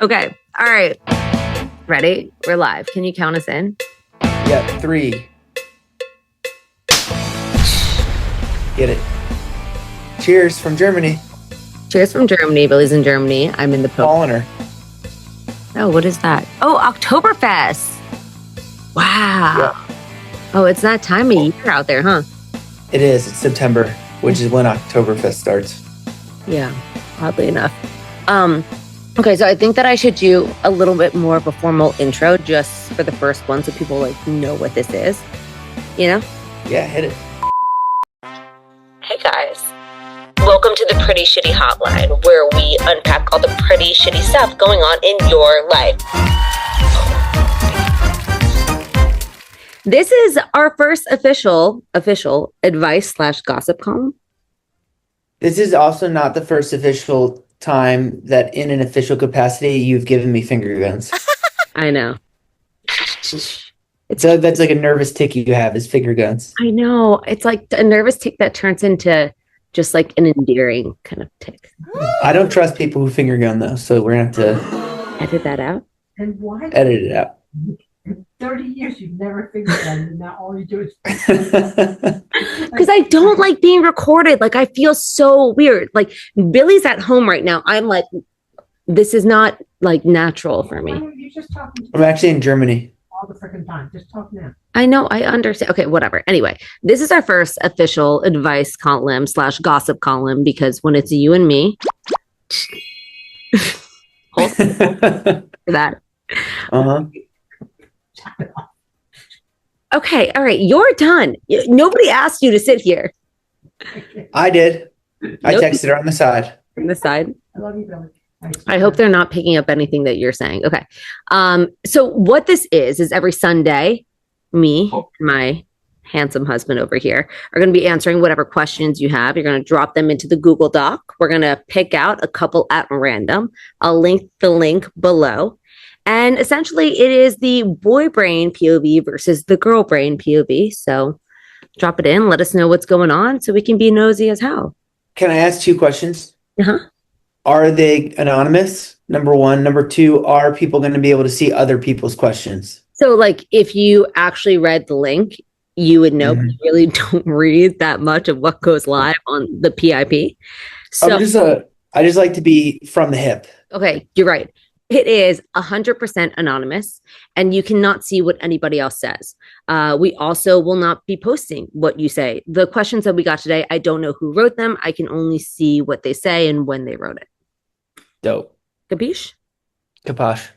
Okay. All right. Ready? We're live. Can you count us in? Yeah, 3. Get it. Cheers from Germany. Cheers from Germany. Billy's in Germany. I'm in the Polliner. Oh, what is that? Oh, Oktoberfest. Wow. Yeah. Oh, it's that time of year out there, huh? It is. It's September, which is when Oktoberfest starts. Yeah, oddly enough. Okay, so I think that I should do a little bit more of a formal intro just for the first one so people know what this is. You know? Yeah, hit it. Hey guys. Welcome to the Pretty Shitty Hotline, where we unpack all the pretty shitty stuff going on in your life. This is our first official advice/gossip column. This is also not the first official time that in an official capacity you've given me finger guns. I know. So that's like a nervous tick you have is finger guns. I know. It's like a nervous tick that turns into just like an endearing kind of tick. I don't trust people who finger gun though, so we're gonna have to edit that out. And why? Edit it out. In 30 years, you've never figured that, and now all you do is. Because I don't like being recorded. Like, I feel so weird. Like, Billy's at home right now. I'm like, this is not like natural for me. You're just talking. I'm actually in Germany. All the freaking time. Just talk now. I know. I understand. Okay, whatever. Anyway, this is our first official advice column/gossip column because when it's you and me, hold for that. Uh-huh. Okay, all right, you're done. Nobody asked you to sit here. I did. I texted her on the side. On the side. I love you, Billy. I hope they're not picking up anything that you're saying. Okay. So what this is every Sunday, me and my handsome husband over here are going to be answering whatever questions you have. You're going to drop them into the Google Doc. We're going to pick out a couple at random. I'll link the link below. And essentially, it is the boy brain POV versus the girl brain POV. So drop it in. Let us know what's going on so we can be nosy as hell. Can I ask 2 questions? Uh-huh. Are they anonymous? Number 1. Number 2, are people going to be able to see other people's questions? So, like, if you actually read the link, you would know, but you really don't read that much of what goes live on the PIP. So, I just like to be from the hip. Okay, you're right. It is 100% anonymous, and you cannot see what anybody else says. We also will not be posting what you say. The questions that we got today, I don't know who wrote them. I can only see what they say and when they wrote it. Dope. Capiche? Kaposh.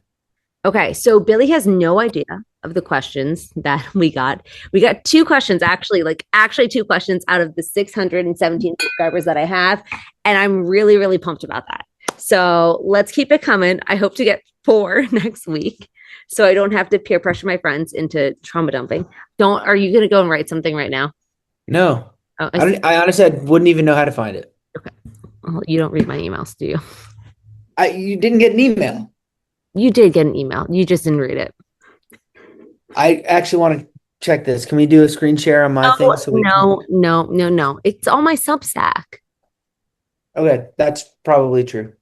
Okay, so Billy has no idea of the questions that we got. We got 2 questions, actually 2 questions out of the 617 subscribers that I have, and I'm really, really pumped about that. So let's keep it coming. I hope to get 4 next week so I don't have to peer pressure my friends into trauma dumping. Are you going to go and write something right now? No. Oh, I honestly wouldn't even know how to find it. Okay. Well, you don't read my emails, do you? You didn't get an email. You did get an email. You just didn't read it. I actually want to check this. Can we do a screen share on my thing? No. It's on my Substack. Okay, that's probably true.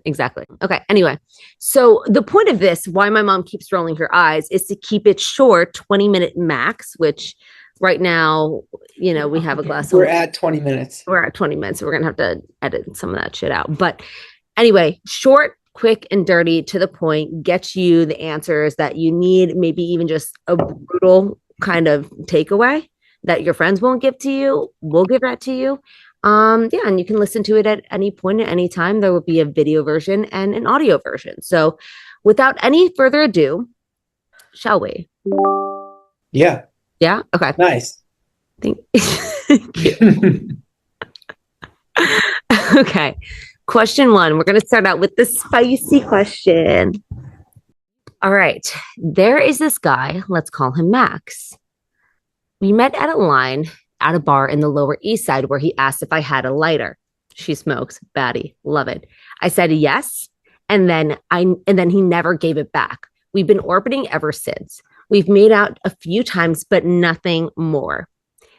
Exactly. Okay. Anyway, so the point of this, why my mom keeps rolling her eyes, is to keep it short, 20-minute max, which right now, we have a glass. We're at 20 minutes. We're at 20 minutes. So we're going to have to edit some of that shit out. But anyway, short, quick, and dirty, to the point, gets you the answers that you need, maybe even just a brutal kind of takeaway that your friends won't give to you. We'll give that to you. And you can listen to it at any point at any time. There will be a video version and an audio version. So without any further ado, shall we? Yeah. Yeah? Okay. Nice. Thank you. Okay. Question 1. We're going to start out with the spicy question. All right. There is this guy. Let's call him Max. We met at a bar in the Lower East Side where he asked if I had a lighter. She smokes. Baddie. Love it. I said yes. And then he never gave it back. We've been orbiting ever since. We've made out a few times, but nothing more.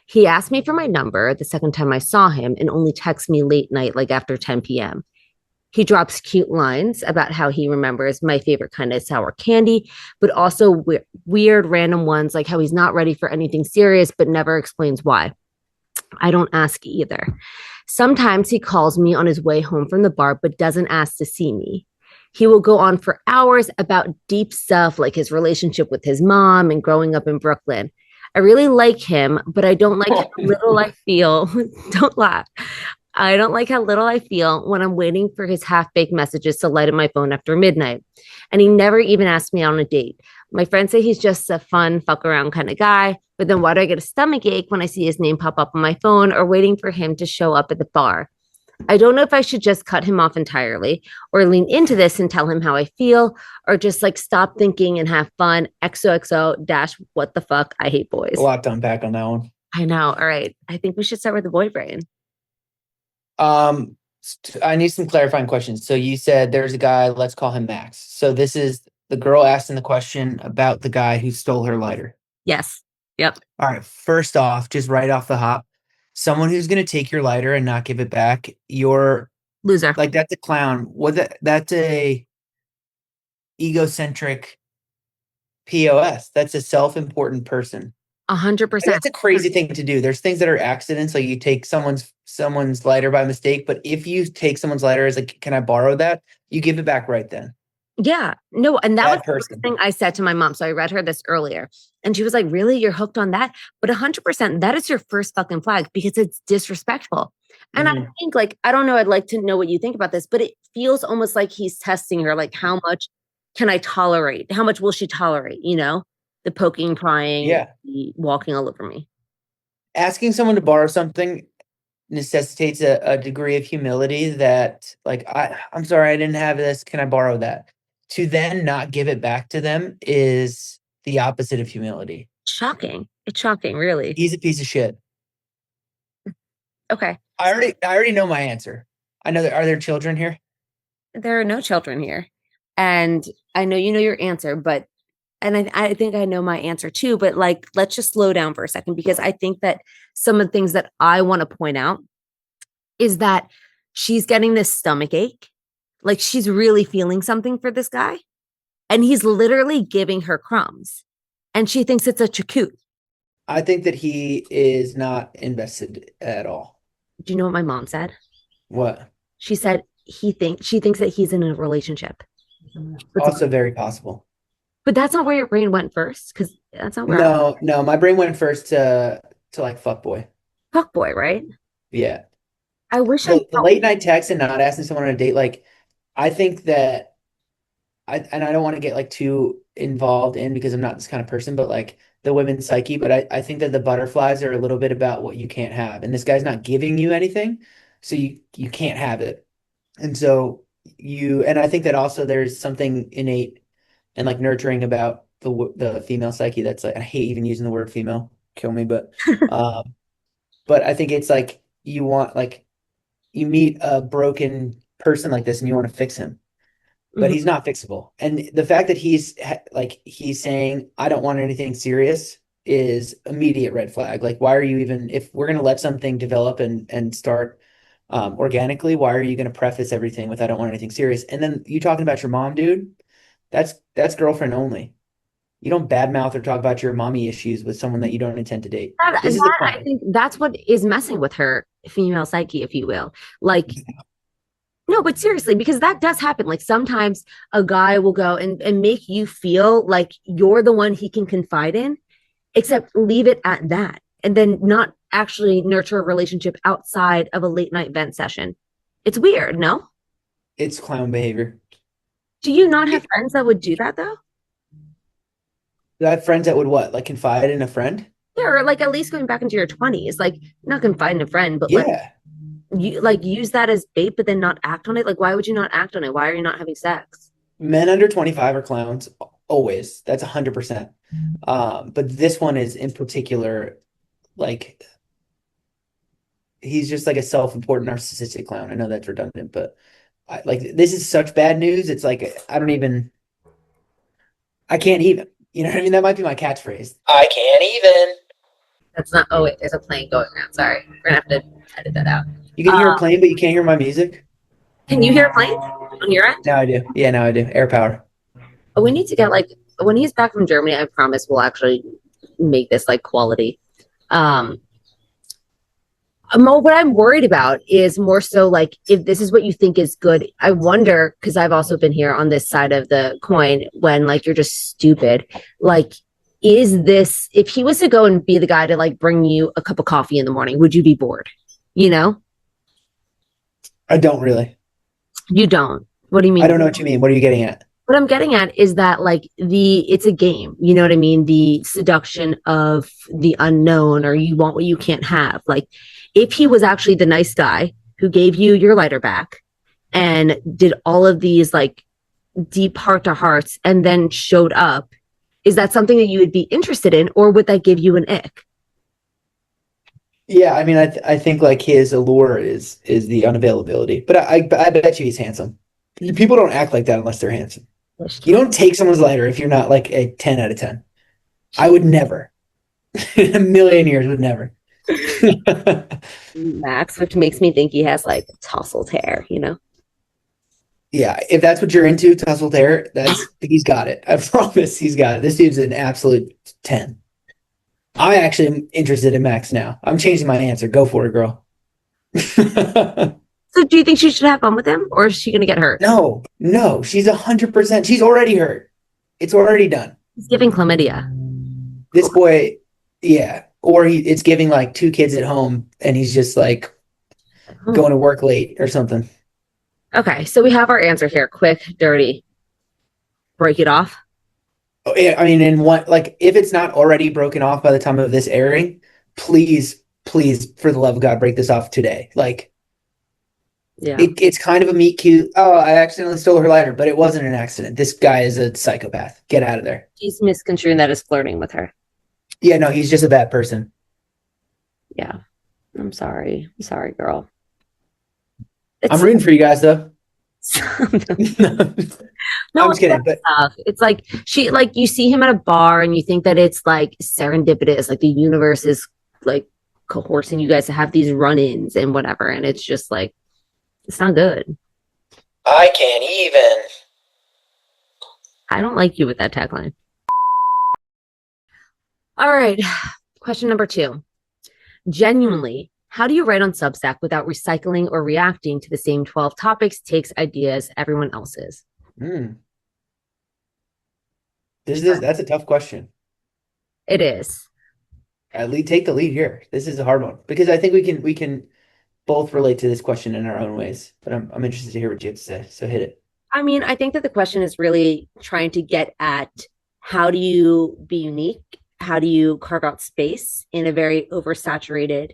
He asked me for my number the second time I saw him and only texted me late night, like after 10 p.m. He drops cute lines about how he remembers my favorite kind of sour candy, but also weird random ones like how he's not ready for anything serious, but never explains why. I don't ask either. Sometimes he calls me on his way home from the bar, but doesn't ask to see me. He will go on for hours about deep stuff like his relationship with his mom and growing up in Brooklyn. I really like him, but I don't like how little I feel. Don't laugh. I don't like how little I feel when I'm waiting for his half baked messages to light up my phone after midnight. And he never even asked me on a date. My friends say he's just a fun, fuck around kind of guy. But then why do I get a stomach ache when I see his name pop up on my phone or waiting for him to show up at the bar? I don't know if I should just cut him off entirely or lean into this and tell him how I feel or just like stop thinking and have fun. XOXO dash what the fuck. I hate boys. A lot to unpack on that one. I know. All right. I think we should start with the boy brain. I need some clarifying questions. So you said there's a guy, let's call him Max. So this is the girl asking the question about the guy who stole her lighter. Yes. Yep. All right. First off, just right off the hop, someone who's going to take your lighter and not give it back, you're Loser. like, that's a clown. That's a egocentric POS. That's a self-important person. 100%. That's a crazy thing to do. There's things that are accidents, like you take someone's lighter by mistake, but if you take someone's lighter as like, can I borrow that? You give it back right then. Yeah. No, and that Bad was the person. first thing I said to my mom. So I read her this earlier and she was like, really? You're hooked on that? But 100%, that is your first fucking flag because it's disrespectful. And I think like, I don't know, I'd like to know what you think about this, but it feels almost like he's testing her. Like, how much can I tolerate? How much will she tolerate? You know, the poking, prying, Yeah. the walking all over me. Asking someone to borrow something necessitates a degree of humility that, like, I'm sorry, I didn't have this. Can I borrow that? To then not give it back to them is the opposite of humility. Shocking. It's shocking, really. He's a piece of shit. Okay. I already know my answer. I know are there children here? There are no children here. And I know you know your answer, but I think I know my answer too, but like, let's just slow down for a second because I think that some of the things that I want to point out is that she's getting this stomach ache. Like she's really feeling something for this guy and he's literally giving her crumbs and she thinks it's a chakut. I think that he is not invested at all. Do you know what my mom said? What? She said she thinks that he's in a relationship. Also very possible. But that's not where your brain went first, because that's not where No, my brain went first to like fuckboy. Fuckboy, right? Yeah. I wish The late night text and not asking someone on a date, like, I think that I don't want to get like too involved in because I'm not this kind of person, but like the women's psyche, but I think that the butterflies are a little bit about what you can't have. And this guy's not giving you anything, so you can't have it. And so and I think that also there's something innate and like nurturing about the female psyche that's like, I hate even using the word female, kill me, but I think it's like you want, like, you meet a broken person like this and you want to fix him, but he's not fixable. And the fact that he's saying, I don't want anything serious is immediate red flag. Like, why are you even, if we're going to let something develop and start organically, why are you going to preface everything with, I don't want anything serious? And then you talking about your mom, dude, that's girlfriend only. You don't badmouth or talk about your mommy issues with someone that you don't intend to date. I think that's what is messing with her female psyche, if you will. Like, no, but seriously, because that does happen. Like sometimes a guy will go and make you feel like you're the one he can confide in, except leave it at that. And then not actually nurture a relationship outside of a late night vent session. It's weird, no? It's clown behavior. Do you not have friends that would do that though? Do I have friends that would what? Like confide in a friend? Yeah, or like at least going back into your 20s, like not confide in a friend, but yeah, you like use that as bait, but then not act on it. Like, why would you not act on it? Why are you not having sex? Men under 25 are clowns, always. That's 100%. But this one is in particular, like, he's just like a self-important narcissistic clown. I know that's redundant, but this is such bad news. It's like I can't even. You know what I mean? That might be my catchphrase. I can't even. That's not. Oh wait, there's a plane going around. Sorry, we're gonna have to edit that out. You can hear a plane, but you can't hear my music. Can you hear a plane on your end? Now I do. Yeah, now I do. Air power. We need to get like when he's back from Germany. I promise we'll actually make this like quality. Um, what I'm worried about is more so like if this is what you think is good. I wonder because I've also been here on this side of the coin when like you're just stupid. Like, is this if he was to go and be the guy to like bring you a cup of coffee in the morning? Would you be bored? You know, I don't really. you don't. What do you I mean? don't know what you mean. What are you getting at? What I'm getting at is that like it's a game, you know what I mean? The seduction of the unknown or you want what you can't have. Like if he was actually the nice guy who gave you your lighter back and did all of these like deep heart to hearts and then showed up, is that something that you would be interested in or would that give you an ick? Yeah, I mean, I think like his allure is the unavailability, but I bet you he's handsome. People don't act like that unless they're handsome. You don't take someone's lighter if you're not like a 10 out of 10. I would never. In a million years would never. Max, which makes me think he has like tousled hair, you know? Yeah, if that's what you're into, tousled hair, he's got it. I promise he's got it. This dude's an absolute 10. I actually am interested in Max now. I'm changing my answer. Go for it, girl. So do you think she should have fun with him or is she going to get hurt? No, she's 100%. She's already hurt. It's already done. He's giving chlamydia. This boy, yeah. Or it's giving like two kids at home and he's just like going to work late or something. Okay, so we have our answer here. Quick, dirty. Break it off. Oh, yeah, I mean, in what, like, if it's not already broken off by the time of this airing, please, for the love of God, break this off today. Like, Yeah. it's kind of a meet cute. Oh, I accidentally stole her lighter, but it wasn't an accident. This guy is a psychopath. Get out of there. He's misconstruing that as flirting with her. Yeah, no, he's just a bad person. Yeah. I'm sorry. I'm sorry, girl. I'm rooting for you guys, though. No, I'm just kidding. But it's like you see him at a bar and you think that it's like serendipitous, like the universe is like coercing you guys to have these run-ins and whatever, and it's just like it's not good. I can't even. I don't like you with that tagline. All right. Question number 2. Genuinely, how do you write on Substack without recycling or reacting to the same 12 topics, takes, ideas everyone else's? That's a tough question. It is. Take the lead here. This is a hard one because I think we can both relate to this question in our own ways. But I'm interested to hear what you have to say. So hit it. I mean, I think that the question is really trying to get at how do you be unique? How do you carve out space in a very oversaturated,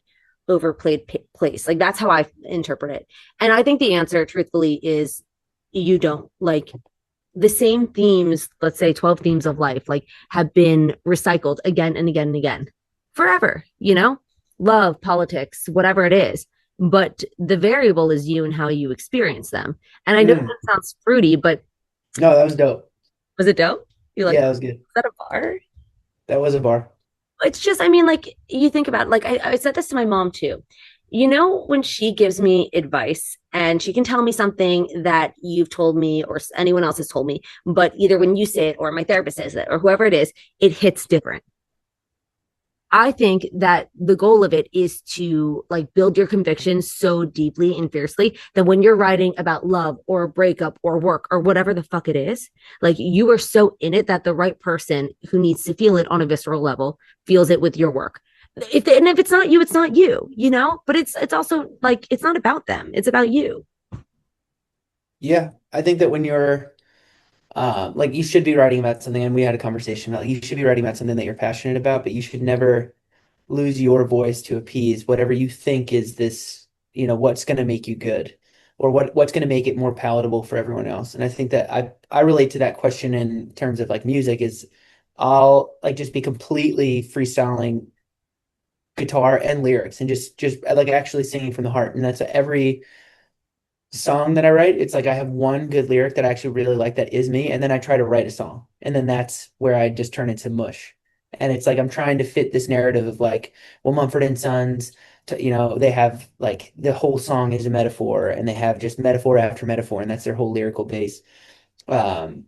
overplayed place? Like that's how I interpret it. And I think the answer, truthfully, is you don't. Like the same themes, let's say 12 themes of life, like have been recycled again and again and again forever, you know, love, politics, whatever it is. But the variable is you and how you experience them. And I know that sounds fruity, but no, that was dope. Was it dope? You like, yeah, that was good. Is that a bar? That was a bar. It's just, I mean, like you think about it, like I said this to my mom too. You know, when she gives me advice and she can tell me something that you've told me or anyone else has told me, but either when you say it or my therapist says it or whoever it is, it hits different. I think that the goal of it is to like build your convictions so deeply and fiercely that when you're writing about love or a breakup or work or whatever the fuck it is, like you are so in it that the right person who needs to feel it on a visceral level feels it with your work. If it's not you, it's not you, you know, but it's also like, it's not about them. It's about you. Yeah. I think that when you're like you should be writing about something, and we had a conversation about you should be writing about something that you're passionate about, but you should never lose your voice to appease whatever you think is this, what's going to make you good or what's going to make it more palatable for everyone else. And I think that I relate to that question in terms of like music is I'll like just be completely freestyling guitar and lyrics and just like actually singing from the heart. And that's every song that I write, it's like I have one good lyric that I actually really like that is me, and then I try to write a song, and then that's where I just turn into mush. And it's like I'm trying to fit this narrative of like, well, Mumford and Sons, they have like the whole song is a metaphor, and they have just metaphor after metaphor, and that's their whole lyrical base. Um,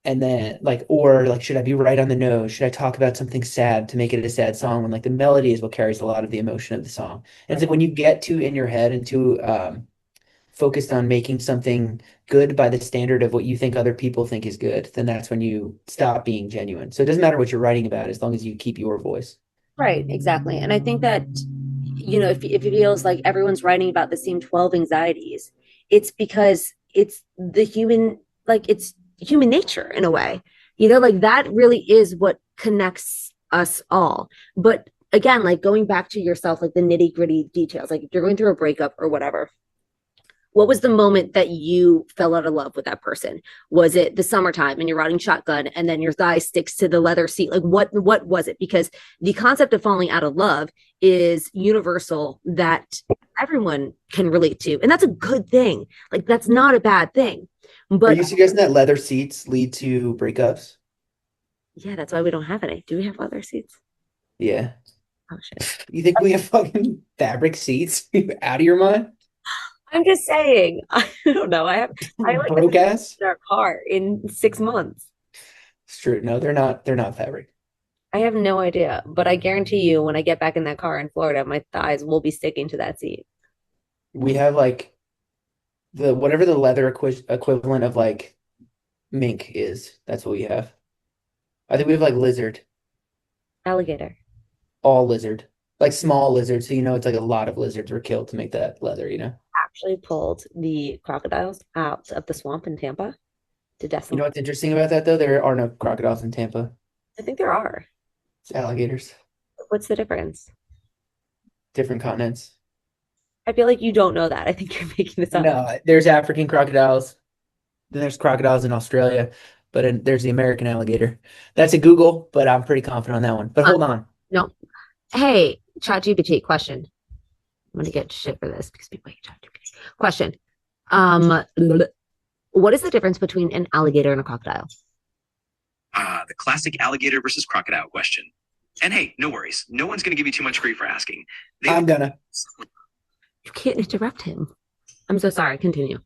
and then like, or like, should I be right on the nose? Should I talk about something sad to make it a sad song when like the melody is what carries a lot of the emotion of the song? And it's like when you get too in your head and too focused on making something good by the standard of what you think other people think is good, then that's when you stop being genuine. So it doesn't matter what you're writing about as long as you keep your voice. Right, exactly. And I think that, if it feels like everyone's writing about the same 12 anxieties, it's because it's human nature in a way. Like that really is what connects us all. But again, like going back to yourself, like the nitty-gritty details, like if you're going through a breakup or whatever, what was the moment that you fell out of love with that person? Was it the summertime and you're riding shotgun and then your thigh sticks to the leather seat? Like what was it? Because the concept of falling out of love is universal, that everyone can relate to. And that's a good thing. Like that's not a bad thing. But are you suggesting that leather seats lead to breakups? Yeah, that's why we don't have any. Do we have leather seats? Yeah. Oh shit. You think we have fucking fabric seats? Out of your mind? I'm just saying. I don't know. I like Broke ass? our car in 6 months. It's true. No, they're not. They're not fabric. I have no idea, but I guarantee you, when I get back in that car in Florida, my thighs will be sticking to that seat. We have like the whatever the leather equivalent of like mink is. That's what we have. I think we have like lizard, Alligator. all lizard, like small lizards. So it's like a lot of lizards were killed to make that leather. Actually pulled the crocodiles out of the swamp in Tampa to You know decimate. what's interesting about that though? There are no crocodiles in Tampa. I think there are. It's alligators, What's the difference? different continents. I feel like you don't know that. I think you're making this up. No, there's African crocodiles. Then there's crocodiles in Australia, but there's the American alligator. That's a Google, but I'm pretty confident on that one. But hold on. No. Hey, ChatGPT, question. I'm gonna get shit for this because people hate ChatGPT. Question. What is the difference between an alligator and a crocodile? The classic alligator versus crocodile question. And hey, no worries. No one's going to give you too much grief for asking. I'm gonna. You can't interrupt him. I'm so sorry. Continue.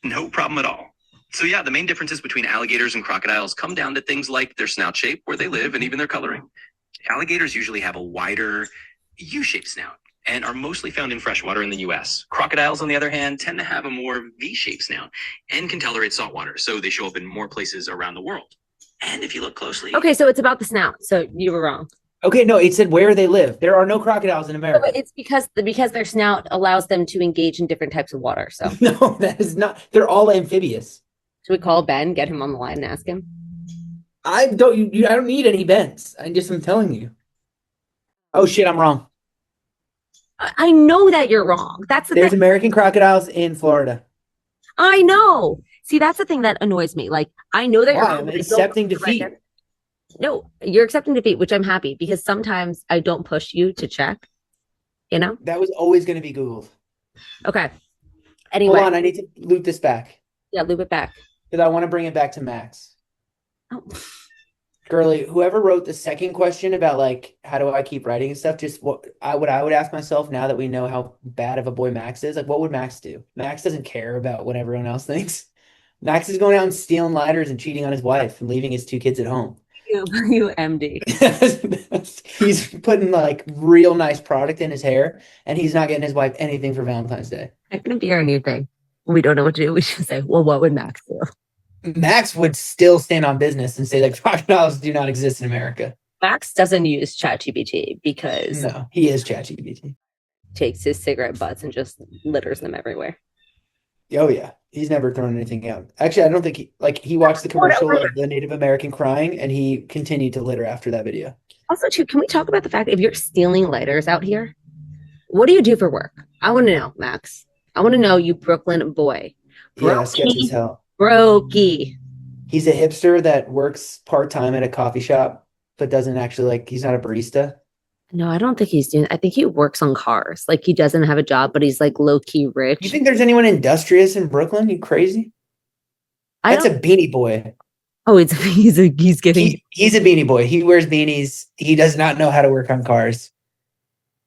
No problem at all. So yeah, the main differences between alligators and crocodiles come down to things like their snout shape, where they live, and even their coloring. Alligators usually have a wider U-shaped snout and are mostly found in freshwater in the US. Crocodiles, on the other hand, tend to have a more V-shaped snout and can tolerate saltwater, so they show up in more places around the world. And if you look closely... Okay, so it's about the snout. So you were wrong. Okay, no, it said where they live. There are no crocodiles in America. It's because their snout allows them to engage in different types of water. So No, that is not. They're all amphibious. should we call Ben, get him on the line and ask him? I don't. I don't need any bends. I'm telling you. Oh shit, I'm wrong. I know that you're wrong. That's the There's thing. American crocodiles in Florida. I know. See, that's the thing that annoys me. Like, I know that you're Why? wrong. I'm but I don't accepting put it right defeat. there. No, you're accepting defeat, which I'm happy, because sometimes I don't push you to check. That was always going to be Googled. Okay. Anyway, Hold on, I need to loop this back yeah, loop it back. because I want to bring it back to Max. Oh. Girly, whoever wrote the second question about like how do I keep writing and stuff, just what I would ask myself now that we know how bad of a boy Max is, like what would Max do? Max doesn't care about what everyone else thinks. Max is going out and stealing lighters and cheating on his wife and leaving his 2 kids at home. You MD. He's putting like real nice product in his hair, and he's not getting his wife anything for Valentine's Day. It's going to be our new thing. We don't know what to do. We should say, well, what would Max do? Max would still stand on business and say that crocodiles do not exist in America. Max doesn't use ChatGPT because No, he is ChatGPT. takes his cigarette butts and just litters them everywhere. Oh yeah, he's never thrown anything out. Actually, I don't think he watched the commercial of the Native American crying, and he continued to litter after that video. Also, too, can we talk about the fact if you're stealing lighters out here, what do you do for work? I want to know, Max. I want to know, you Brooklyn boy. Yeah, sketchy as hell. Brokey. He's a hipster that works part-time at a coffee shop, but doesn't actually he's not a barista. No, I don't think he's doing. I think he works on cars. Like he doesn't have a job, but he's like low key rich. You think there's anyone industrious in Brooklyn? You crazy? That's a beanie boy. Oh, he's getting. He's a beanie boy. He wears beanies. He does not know how to work on cars.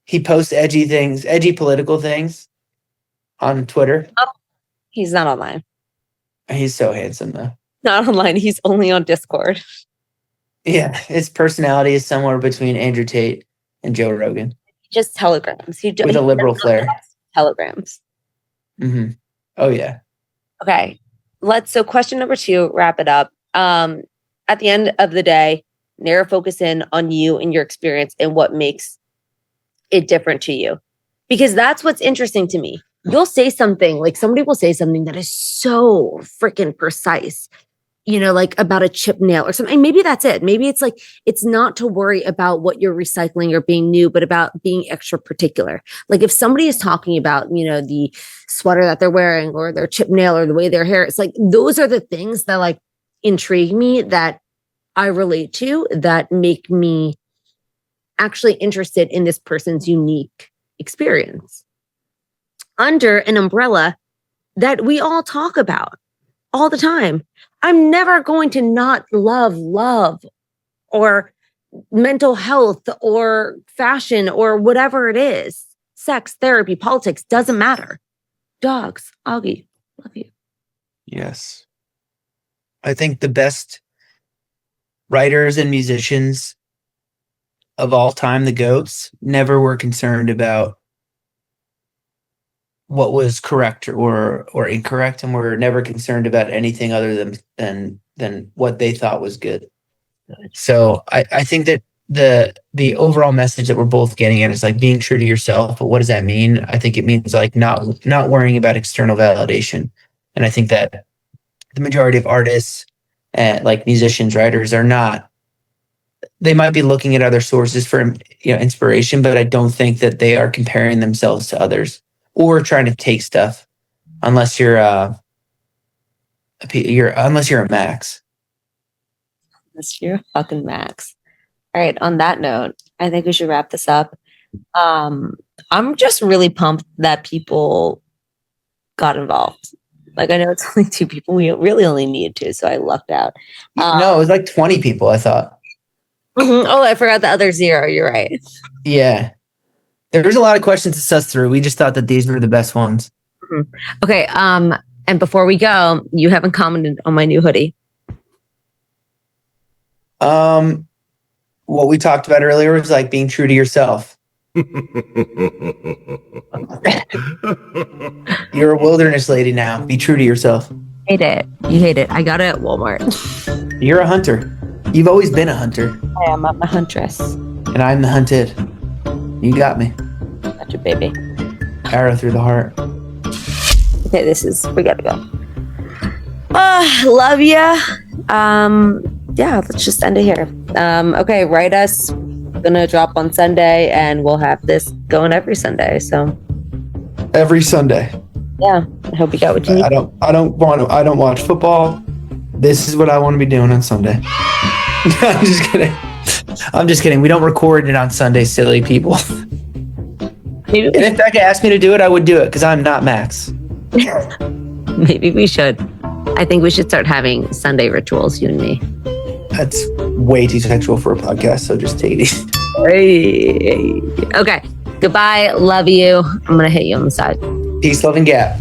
He posts edgy political things on Twitter. Oh, he's not online. He's so handsome though. Not online. He's only on Discord. Yeah, his personality is somewhere between Andrew Tate and Joe Rogan. Just telegrams. With a liberal flair. Telegrams. Mm-hmm. Oh yeah. Okay. So question number 2, wrap it up. At the end of the day, narrow focus in on you and your experience and what makes it different to you. Because that's what's interesting to me. You'll say something, like somebody will say something that is so freaking precise, like about a chip nail or something. And maybe that's it. Maybe it's like, it's not to worry about what you're recycling or being new, but about being extra particular. Like if somebody is talking about, the sweater that they're wearing or their chip nail or the way their hair, it's like, those are the things that like intrigue me, that I relate to, that make me actually interested in this person's unique experience under an umbrella that we all talk about all the time. I'm never going to not love or mental health or fashion or whatever it is. Sex, therapy, politics, doesn't matter. Dogs, Augie, love you. Yes. I think the best writers and musicians of all time, the GOATs, never were concerned about what was correct or incorrect, and were never concerned about anything other than what they thought was good. So I think that the overall message that we're both getting at is like being true to yourself. But what does that mean? I think it means like not worrying about external validation. And I think that the majority of artists and like musicians, writers are not. They might be looking at other sources for inspiration, but I don't think that they are comparing themselves to others or trying to take stuff, unless you're a Max. Unless you're a fucking Max. All right. On that note, I think we should wrap this up. I'm just really pumped that people got involved. Like, I know it's only 2 people. We really only need 2, so I lucked out. No, it was like 20 people, I thought. Oh, I forgot the other 0. You're right. Yeah. There's a lot of questions to suss through. We just thought that these were the best ones. Mm-hmm. Okay. And before we go, you haven't commented on my new hoodie. What we talked about earlier was like being true to yourself. You're a wilderness lady now. Be true to yourself. Hate it. You hate it. I got it at Walmart. You're a hunter. You've always been a hunter. I am. I'm a huntress. And I'm the hunted. You got me. Got you, baby. Arrow through the heart. Okay, we gotta go. Love ya. Yeah, let's just end it here. Okay, write us. Gonna drop on Sunday, and we'll have this going every Sunday. So every Sunday. Yeah, I hope you got what you need. I don't watch football. This is what I want to be doing on Sunday. I'm just kidding. We don't record it on Sunday, silly people. And if Becca asked me to do it, I would do it because I'm not Max. Maybe we should. I think we should start having Sunday rituals, you and me. That's way too sexual for a podcast, so just take it easy. Hey. Okay. Goodbye. Love you. I'm going to hit you on the side. Peace, love, and gap.